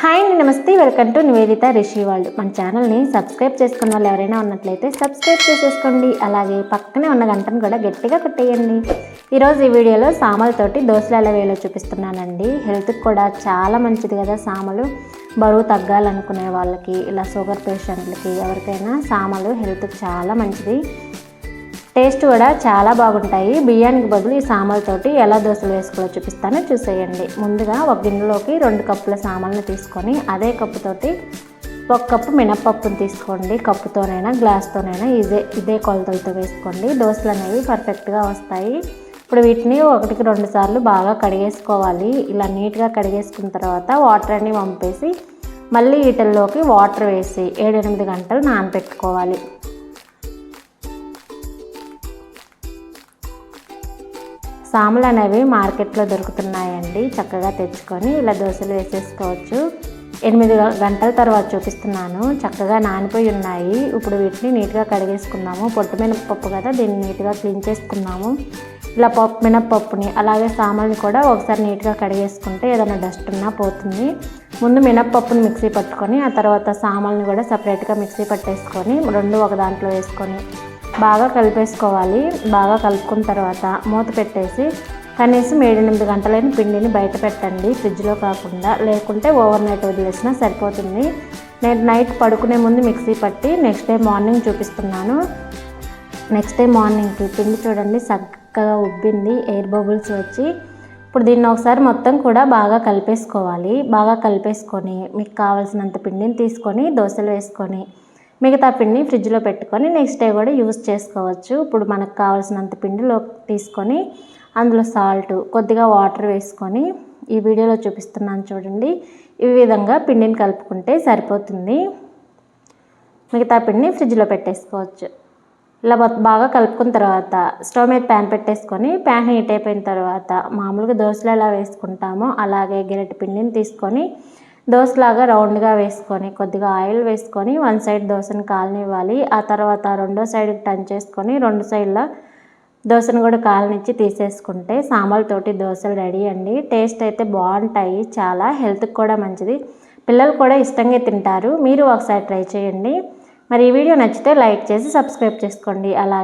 Hi అండి, నమస్తే. Welcome to Nivedita Rishi world. మన ఛానల్ని సబ్స్క్రైబ్ చేసుకున్న వాళ్ళు ఎవరైనా ఉన్నట్లయితే సబ్స్క్రైబ్ చేసేసుకోండి. అలాగే పక్కనే ఉన్న గంటను కూడా గట్టిగా కొట్టేయండి. ఈరోజు ఈ వీడియోలో సామలతోటి దోశలు ఎలా వేయాలో చూపిస్తున్నానండి. హెల్త్కి కూడా చాలా మంచిది కదా సామలు. బరువు తగ్గాలనుకునే వాళ్ళకి, ఇలా షుగర్ పేషెంట్లకి, ఎవరికైనా సామలు హెల్త్కి చాలా మంచిది. టేస్ట్ కూడా చాలా బాగుంటాయి. బియ్యానికి బదులు ఈ సామలతోటి ఎలా దోశలు వేసుకోవాలో చూపిస్తానో చూసేయండి. ముందుగా ఒక గిన్నెలోకి 2 కప్పుల సామలను తీసుకొని అదే కప్పుతోటి 1 కప్పు మినప్పప్పును తీసుకోండి. కప్పుతోనైనా గ్లాస్తోనైనా ఇదే కొలతలతో వేసుకోండి. దోశలు అనేవి పర్ఫెక్ట్గా వస్తాయి. ఇప్పుడు వీటిని 1కి 2 సార్లు బాగా కడిగేసుకోవాలి. ఇలా నీట్గా కడిగేసుకున్న తర్వాత వాటర్ అన్ని వంపేసి మళ్ళీ వీటిల్లోకి వాటర్ వేసి 7-8 గంటలు నానబెట్టుకోవాలి. సామలు అనేవి మార్కెట్లో దొరుకుతున్నాయండి. చక్కగా తెచ్చుకొని ఇలా దోశలు వేసేసుకోవచ్చు. 8 గంటల తర్వాత చూపిస్తున్నాను. చక్కగా నానిపోయి ఉన్నాయి. ఇప్పుడు వీటిని నీట్గా కడిగేసుకున్నాము. పొట్టు మినపప్పు కదా, దీన్ని నీట్గా క్లీన్ చేసుకున్నాము. ఇలా మినప్పప్పుని అలాగే సామల్ని కూడా ఒకసారి నీట్గా కడిగేసుకుంటే ఏదైనా డస్ట్ ఉన్నా పోతుంది. ముందు మినప్పప్పుని మిక్సీ పట్టుకొని ఆ తర్వాత సామల్ని కూడా సపరేట్గా మిక్సీ పట్టేసుకొని 2 ఒక దాంట్లో వేసుకొని బాగా కలిపేసుకోవాలి. బాగా కలుపుకున్న తర్వాత మూత పెట్టేసి కనీసం 7-8 గంటలైన పిండిని బయట పెట్టండి, ఫ్రిడ్జ్లో కాకుండా. లేకుంటే ఓవర్ నైట్ వదిలేసినా సరిపోతుంది. నేను నైట్ పడుకునే ముందు మిక్సీ పట్టి నెక్స్ట్ డే మార్నింగ్ చూపిస్తున్నాను. నెక్స్ట్ డే మార్నింగ్కి పిండి చూడండి చక్కగా ఉబ్బింది, ఎయిర్ బబుల్స్ వచ్చి. ఇప్పుడు దీన్ని ఒకసారి మొత్తం కూడా బాగా కలిపేసుకోవాలి. బాగా కలిపేసుకొని మీకు కావాల్సినంత పిండిని తీసుకొని దోశలు వేసుకొని మిగతా పిండిని ఫ్రిడ్జ్లో పెట్టుకొని నెక్స్ట్ డే కూడా యూజ్ చేసుకోవచ్చు. ఇప్పుడు మనకు కావాల్సినంత పిండిలో తీసుకొని అందులో సాల్ట్, కొద్దిగా వాటర్ వేసుకొని ఈ వీడియోలో చూపిస్తున్నాను చూడండి. ఈ విధంగా పిండిని కలుపుకుంటే సరిపోతుంది. మిగతా పిండిని ఫ్రిడ్జ్లో పెట్టేసుకోవచ్చు. ఇలా బాగా కలుపుకున్న తర్వాత స్టవ్ మీద ప్యాన్ పెట్టేసుకొని ప్యాన్ హీట్ అయిపోయిన తర్వాత మామూలుగా దోశలు ఎలా వేసుకుంటామో అలాగే గెరటి పిండిని తీసుకొని దోశలాగా రౌండ్గా వేసుకొని కొద్దిగా ఆయిల్ వేసుకొని 1 సైడ్ దోశను కాలనివ్వాలి. ఆ తర్వాత రెండో సైడ్కి టర్న్ చేసుకొని 2 సైడ్ల దోశను కూడా కాలనిచ్చి తీసేసుకుంటే సామలతోటి దోశలు రెడీ అండి. టేస్ట్ అయితే బాగుంటాయి, చాలా హెల్త్కి కూడా మంచిది. పిల్లలు కూడా ఇష్టంగా తింటారు. మీరు ఒకసారి ట్రై చేయండి. మరి ఈ వీడియో నచ్చితే లైక్ చేసి సబ్స్క్రైబ్ చేసుకోండి. అలాగే